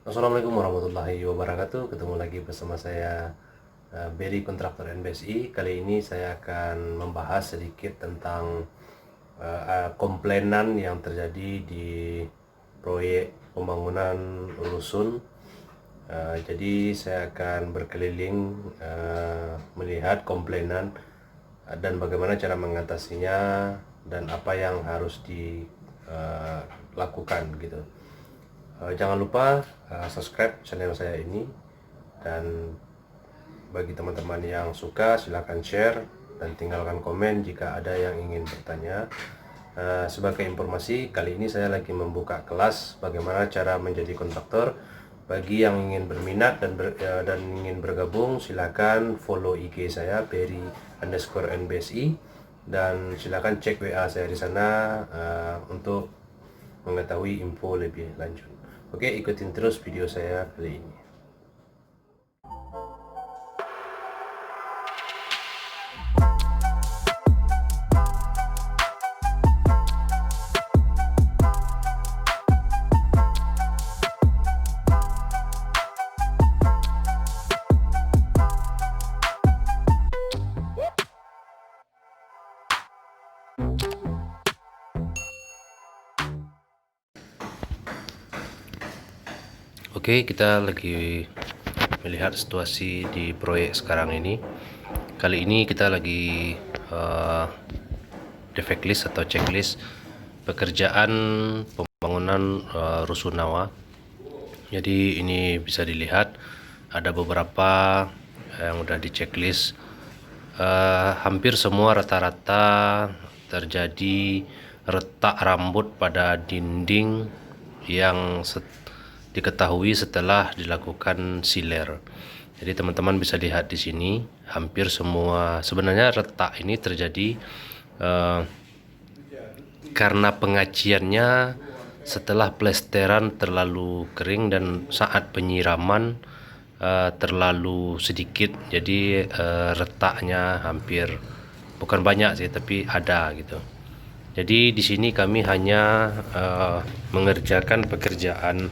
Assalamualaikum warahmatullahi wabarakatuh. Ketemu lagi bersama saya Berry Kontraktor NBSI. Kali ini saya akan membahas sedikit tentang komplainan yang terjadi di proyek pembangunan rusun. Jadi saya akan berkeliling melihat komplainan dan bagaimana cara mengatasinya dan apa yang harus dilakukan gitu. Jangan lupa subscribe channel saya ini, dan bagi teman-teman yang suka silahkan share dan tinggalkan komen jika ada yang ingin bertanya. Sebagai informasi, kali ini saya lagi membuka kelas bagaimana cara menjadi kontraktor. Bagi yang ingin berminat dan ingin bergabung, silakan follow IG saya Berry_NBSI dan silakan cek WA saya di sana untuk mengetahui info lebih lanjut. Oke, ikutin terus video saya kali ini. Oke, kita lagi melihat situasi di proyek sekarang ini. Kali ini kita lagi defect list atau checklist pekerjaan pembangunan rusunawa. Jadi ini bisa dilihat ada beberapa yang udah di checklist. Hampir semua rata-rata terjadi retak rambut pada dinding yang diketahui setelah dilakukan sealer. Jadi teman-teman bisa lihat di sini hampir semua sebenarnya retak ini terjadi karena pengaciannya setelah plesteran terlalu kering dan saat penyiraman terlalu sedikit. Jadi retaknya hampir, bukan banyak sih, tapi ada gitu. Jadi di sini kami hanya mengerjakan pekerjaan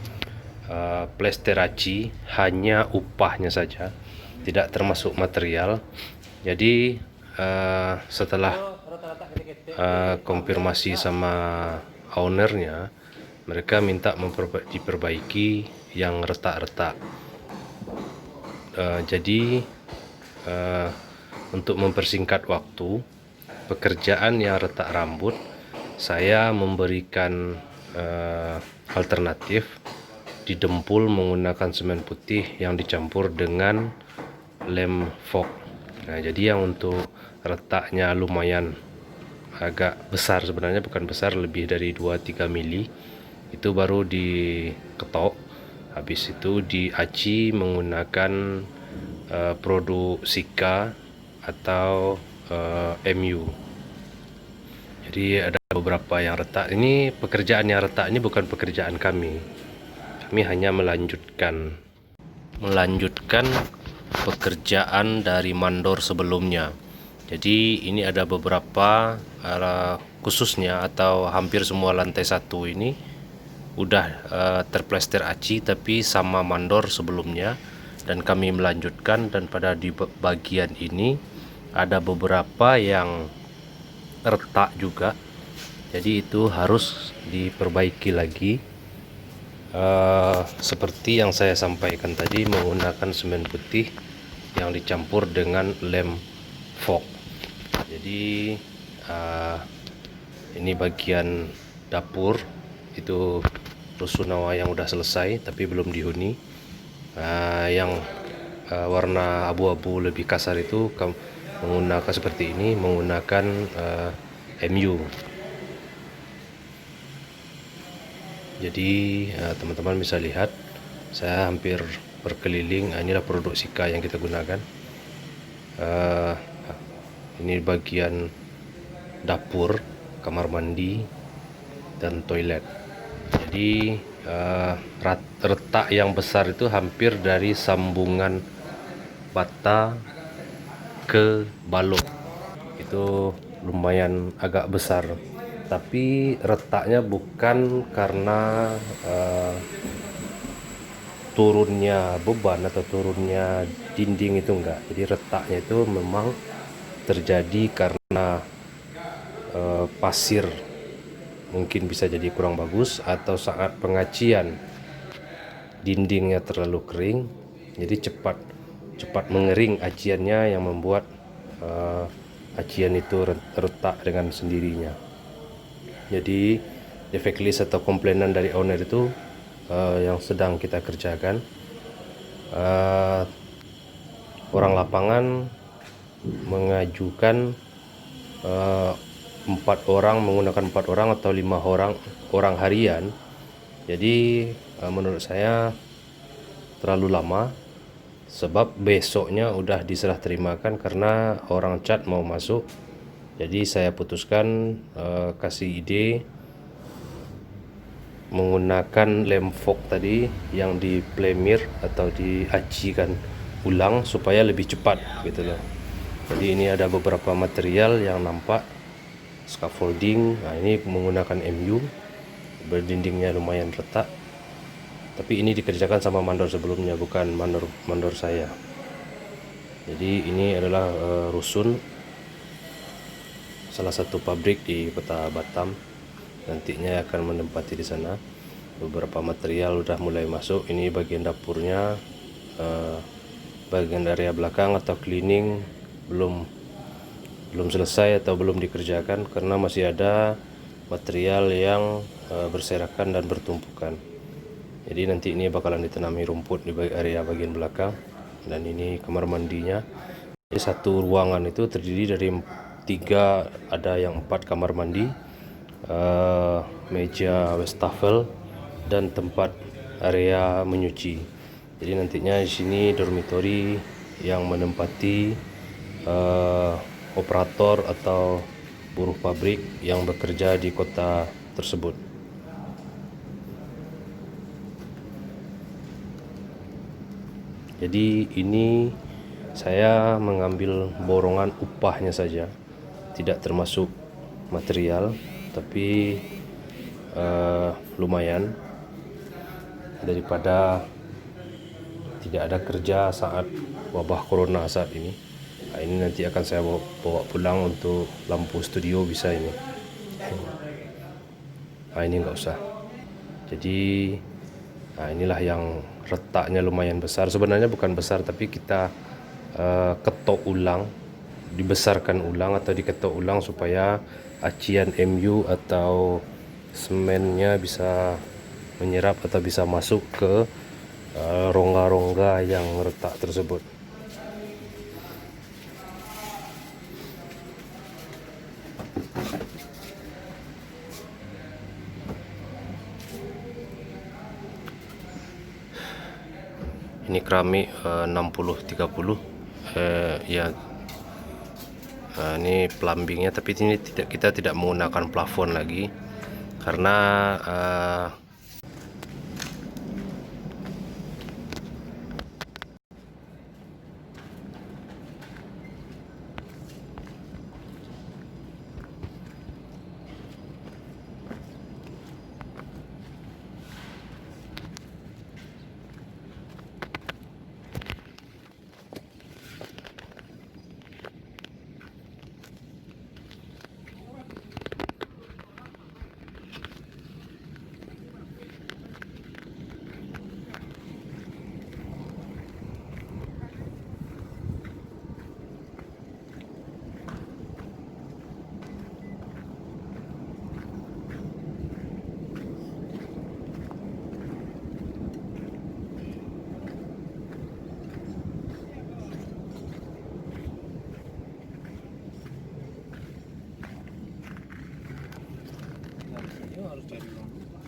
plesteraci, hanya upahnya saja, tidak termasuk material. Jadi setelah konfirmasi sama ownernya, mereka minta diperbaiki yang retak-retak. Jadi untuk mempersingkat waktu pekerjaan yang retak rambut, saya memberikan alternatif didempul menggunakan semen putih yang dicampur dengan lem fog. Nah, jadi yang untuk retaknya lumayan agak besar, sebenarnya bukan besar, lebih dari 2-3 mili, itu baru diketok. Habis itu diaci menggunakan produk Sika atau MU. Jadi ada beberapa yang retak. Ini pekerjaan yang retak ini bukan pekerjaan kami. Kami hanya melanjutkan pekerjaan dari mandor sebelumnya. Jadi ini ada beberapa khususnya atau hampir semua lantai satu ini udah terplester aci tapi sama mandor sebelumnya, dan kami melanjutkan. Dan pada di bagian ini ada beberapa yang retak juga, jadi itu harus diperbaiki lagi. Seperti yang saya sampaikan tadi, menggunakan semen putih yang dicampur dengan lem fog. Jadi ini bagian dapur, itu rusunawa yang udah selesai tapi belum dihuni. Yang warna abu-abu lebih kasar itu menggunakan seperti ini, menggunakan MU. Jadi teman-teman bisa lihat saya hampir berkeliling. Inilah produk Sika yang kita gunakan. Ini bagian dapur, kamar mandi, dan toilet. Jadi retak yang besar itu hampir dari sambungan bata ke balok, itu lumayan agak besar. Tapi retaknya bukan karena turunnya beban atau turunnya dinding itu enggak. Jadi retaknya itu memang terjadi karena pasir mungkin bisa jadi kurang bagus, atau saat pengacian dindingnya terlalu kering, jadi cepat mengering aciannya yang membuat acian itu retak dengan sendirinya. Jadi defect list atau komplainan dari owner itu yang sedang kita kerjakan. Orang lapangan mengajukan 4 orang, menggunakan 4 orang atau 5 orang harian. Jadi menurut saya terlalu lama, sebab besoknya udah diserah terimakan karena orang cat mau masuk. Jadi saya putuskan kasih ide menggunakan lem fog tadi yang di plemir atau diacikan ulang supaya lebih cepat gitu loh. Jadi ini ada beberapa material yang nampak, scaffolding. Nah, ini menggunakan MU, berdindingnya lumayan retak, tapi ini dikerjakan sama mandor sebelumnya, bukan mandor saya. Jadi ini adalah rusun salah satu pabrik di kota Batam, nantinya akan menempati di sana. Beberapa material udah mulai masuk. Ini bagian dapurnya, bagian area belakang atau cleaning belum selesai atau belum dikerjakan karena masih ada material yang berserakan dan bertumpukan. Jadi nanti ini bakalan ditanami rumput di area bagian belakang, dan ini kamar mandinya. Jadi satu ruangan itu terdiri dari 4 kamar mandi, meja wastafel, dan tempat area menyuci. Jadi nantinya di sini dormitory yang menempati operator atau buruh pabrik yang bekerja di kota tersebut. Jadi ini saya mengambil borongan upahnya saja, tidak termasuk material, tapi lumayan daripada tidak ada kerja saat wabah corona saat ini. Nah, ini nanti akan saya bawa pulang untuk lampu studio bisa ini. Nah, ini enggak usah. Jadi inilah yang retaknya lumayan besar. Sebenarnya bukan besar, tapi kita ketok ulang, dibesarkan ulang atau diketok ulang supaya acian MU atau semennya bisa menyerap atau bisa masuk ke rongga-rongga yang retak tersebut. Ini keramik 60-30 ya. Ini plumbingnya, tapi ini kita tidak menggunakan plafon lagi karena harus cari uang.